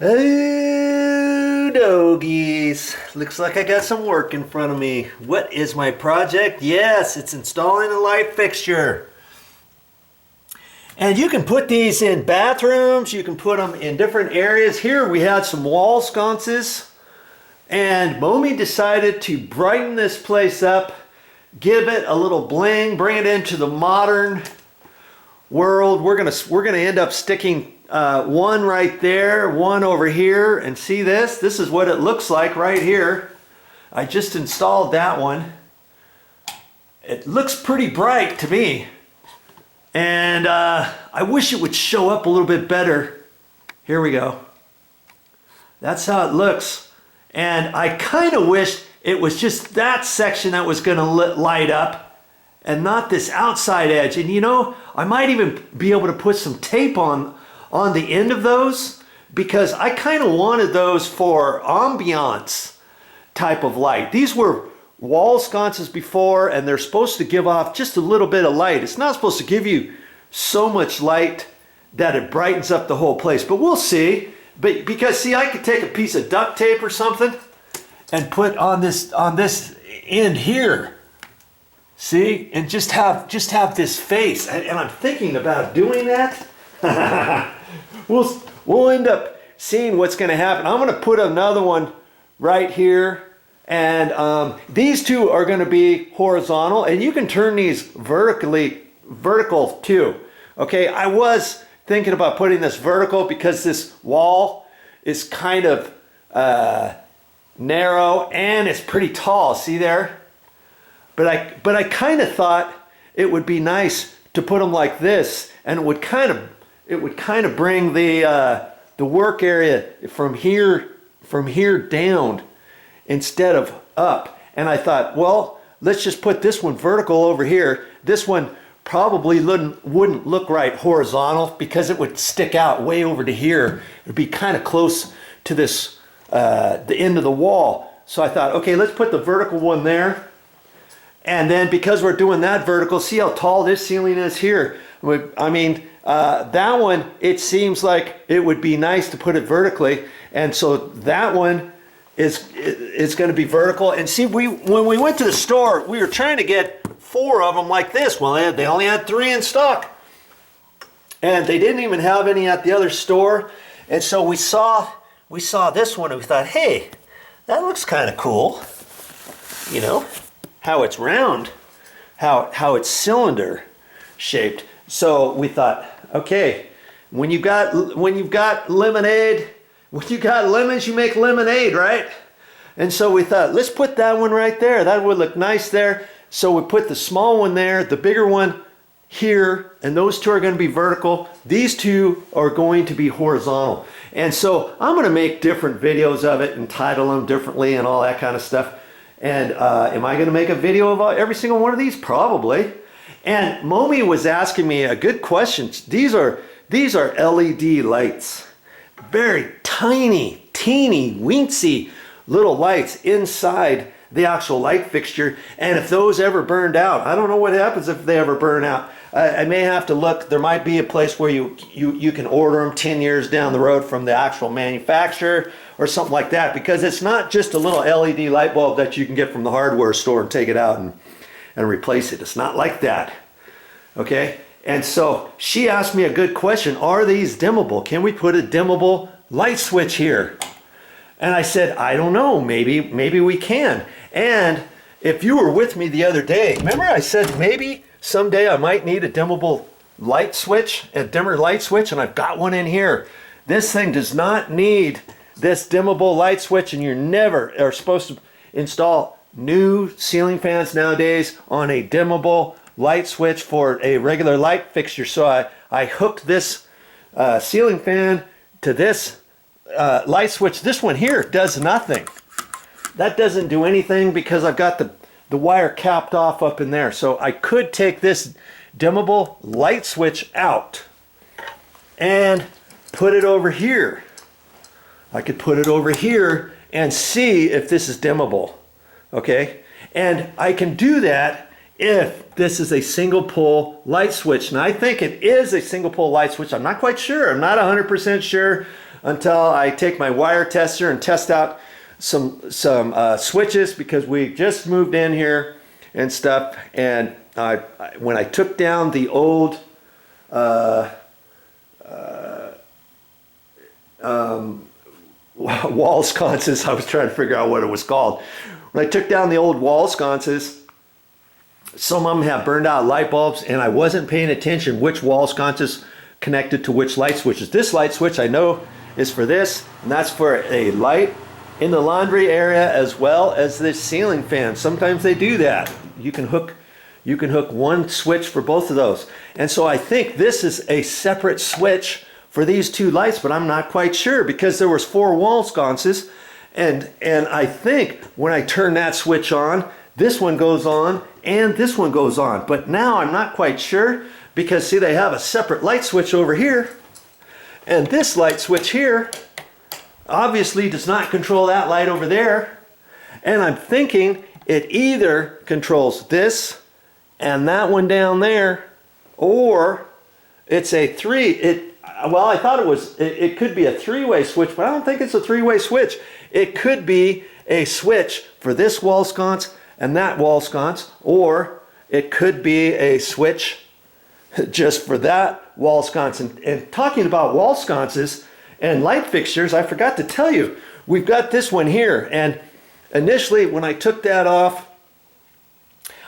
Oh, doggies. Looks like I got some work in front of me. What is my project? Yes, it's installing a light fixture. And you can put these in bathrooms. You can put them in different areas. Here we had some wall sconces. And Momi decided to brighten this place up, give it a little bling, bring it into the modern world. We're gonna end up sticking one right there, one over here, and see this? This is what it looks like right here. I just installed that one. It looks pretty bright to me. And I wish it would show up a little bit better. Here we go. That's how it looks. And I kind of wish it was just that section that was gonna light up and not this outside edge. And you know, I might even be able to put some tape on the end of those, because I kind of wanted those for ambiance type of light. These were wall sconces before, and they're supposed to give off just a little bit of light. It's not supposed to give you so much light that it brightens up the whole place, but we'll see. But because see, I could take a piece of duct tape or something and put on this end here. See, and just have this face. And I'm thinking about doing that. We'll end up seeing what's going to happen. I'm going to put another one right here, and these two are going to be horizontal, and you can turn these vertical too. Okay, I was thinking about putting this vertical because this wall is kind of narrow and it's pretty tall. See there? But I kind of thought it would be nice to put them like this, and it would kind of bring the work area from here down instead of up. And I thought, well, let's just put this one vertical over here. This one probably wouldn't look right horizontal because it would stick out way over to here. It'd be kind of close to this the end of the wall. So I thought, okay, let's put the vertical one there. And then because we're doing that vertical, see how tall this ceiling is here? I mean, that one, it seems like it would be nice to put it vertically. And so that one is going to be vertical. And see, when we went to the store, we were trying to get 4 of them like this. Well, they only had 3 in stock. And they didn't even have any at the other store. And so we saw this one and we thought, hey, that looks kind of cool. You know, how it's round, how it's cylinder shaped. So we thought, okay, when you've got lemonade, when you got lemons, you make lemonade, right? And so we thought, let's put that one right there. That would look nice there. So we put the small one there, the bigger one here, and those two are going to be vertical. These two are going to be horizontal. And so I'm going to make different videos of it and title them differently and all that kind of stuff. And am I going to make a video about every single one of these? Probably. And Momi was asking me a good question. These are LED lights. Very tiny, teeny, weensy little lights inside the actual light fixture. And if those ever burned out, I don't know what happens if they ever burn out. I may have to look. There might be a place where you can order them 10 years down the road from the actual manufacturer or something like that, because it's not just a little LED light bulb that you can get from the hardware store and take it out and replace it. It's not like that. Okay? And so she asked me a good question. Are these dimmable? Can we put a dimmable light switch here? And I said, I don't know. Maybe we can. And if you were with me the other day, remember I said maybe someday I might need a dimmable light switch, a dimmer light switch, and I've got one in here. This thing does not need this dimmable light switch, and you never are supposed to install new ceiling fans nowadays on a dimmable light switch for a regular light fixture. So I hooked this ceiling fan to this light switch. This one here does nothing. That doesn't do anything because I've got the wire capped off up in there. So I could take this dimmable light switch out and put it over here. I could put it over here and see if this is dimmable. Okay? And I can do that if this is a single pole light switch. And I think it is a single pole light switch. I'm not quite sure. I'm not 100% sure. until I take my wire tester and test out some switches, because we just moved in here and stuff. And when I took down the old wall sconces, I was trying to figure out what it was called. When I took down the old wall sconces, some of them have burned out light bulbs, and I wasn't paying attention which wall sconces connected to which light switches. This light switch I know is for this, and that's for a light in the laundry area, as well as this ceiling fan. Sometimes they do that. You can hook one switch for both of those. And so I think this is a separate switch for these two lights, but I'm not quite sure, because there was 4 wall sconces, and I think when I turn that switch on, this one goes on and this one goes on. But now I'm not quite sure, because see, they have a separate light switch over here, and this light switch here obviously does not control that light over there. And I'm thinking it either controls this and that one down there, or it's a well, I thought it could be a 3-way switch, but I don't think it's a 3-way switch. It could be a switch for this wall sconce and that wall sconce, or it could be a switch just for that wall sconce. And talking about wall sconces and light fixtures, I forgot to tell you, we've got this one here. And initially, when I took that off,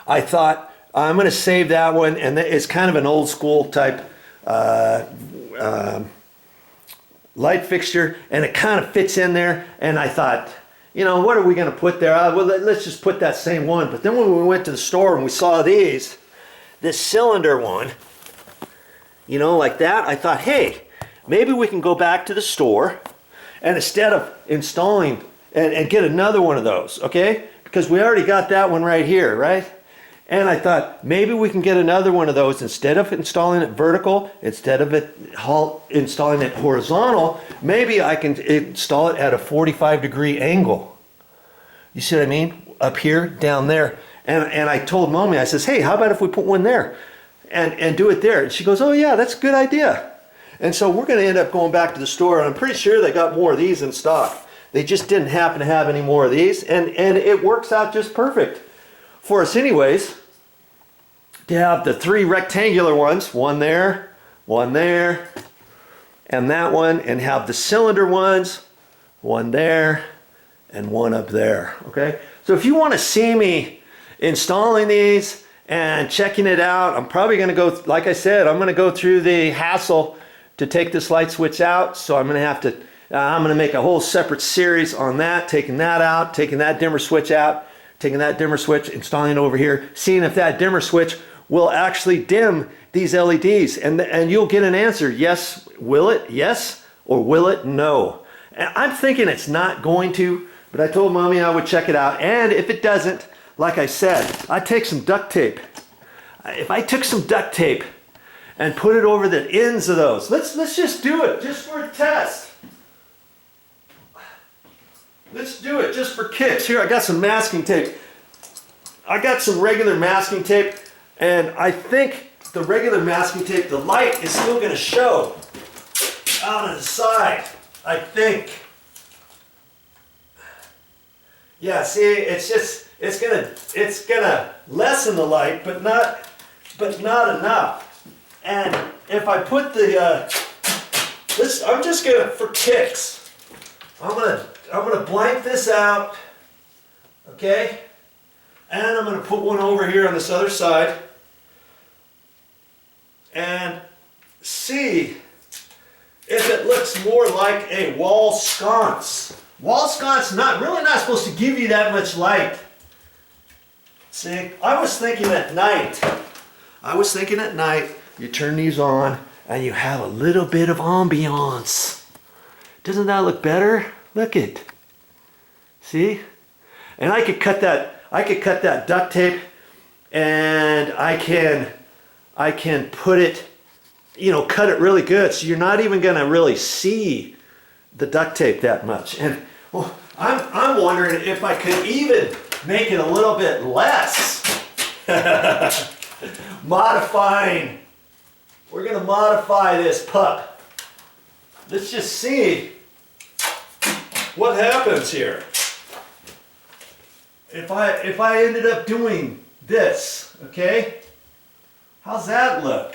I thought, I'm going to save that one, and it's kind of an old school type light fixture, and it kind of fits in there. And I thought, you know, what are we going to put there? Well, let's just put that same one. But then when we went to the store and we saw this cylinder one, you know, like that, I thought, hey, maybe we can go back to the store, and instead of installing and get another one of those, okay? Because we already got that one right here, right? And I thought, maybe we can get another one of those. Instead of installing it vertical, instead of installing it horizontal, maybe I can install it at a 45-degree angle. You see what I mean? Up here, down there. And I told Mommy, I says, hey, how about if we put one there and do it there? And she goes, oh yeah, that's a good idea. And so we're going to end up going back to the store, and I'm pretty sure they got more of these in stock. They just didn't happen to have any more of these, and it works out just perfect for us anyways, to have the 3 rectangular ones, one there, and that one, and have the cylinder ones, one there, and one up there, okay? So if you want to see me installing these and checking it out, I'm probably going to go, like I said, I'm going to go through the hassle to take this light switch out. So I'm going to have to, I'm going to make a whole separate series on that, taking that out, taking that dimmer switch out, taking that dimmer switch, installing it over here, seeing if that dimmer switch will actually dim these LEDs, and you'll get an answer. Yes, will it? Yes, or will it? No. And I'm thinking it's not going to, but I told Mommy I would check it out, and if it doesn't, like I said, I'd take some duct tape. If I took some duct tape and put it over the ends of those, let's just do it, just for a test. Let's do it just for kicks. Here, I got some masking tape. I got some regular masking tape, and I think the regular masking tape, the light is still going to show out on the side, I think. Yeah, see, it's gonna lessen the light, but not enough. And if I put the I'm just gonna, for kicks, I'm gonna blank this out, okay? And I'm gonna put one over here on this other side and see if it looks more like a wall sconce. Wall sconce really not supposed to give you that much light. See, I was thinking at night you turn these on and you have a little bit of ambiance. Doesn't that look better? Look it. See? And I could cut that duct tape, and I can put it, cut it really good, so you're not even gonna really see the duct tape that much. And well, I'm wondering if I could even make it a little bit less. Modifying. We're gonna modify this pup. Let's just see what happens here? If I ended up doing this, okay? How's that look?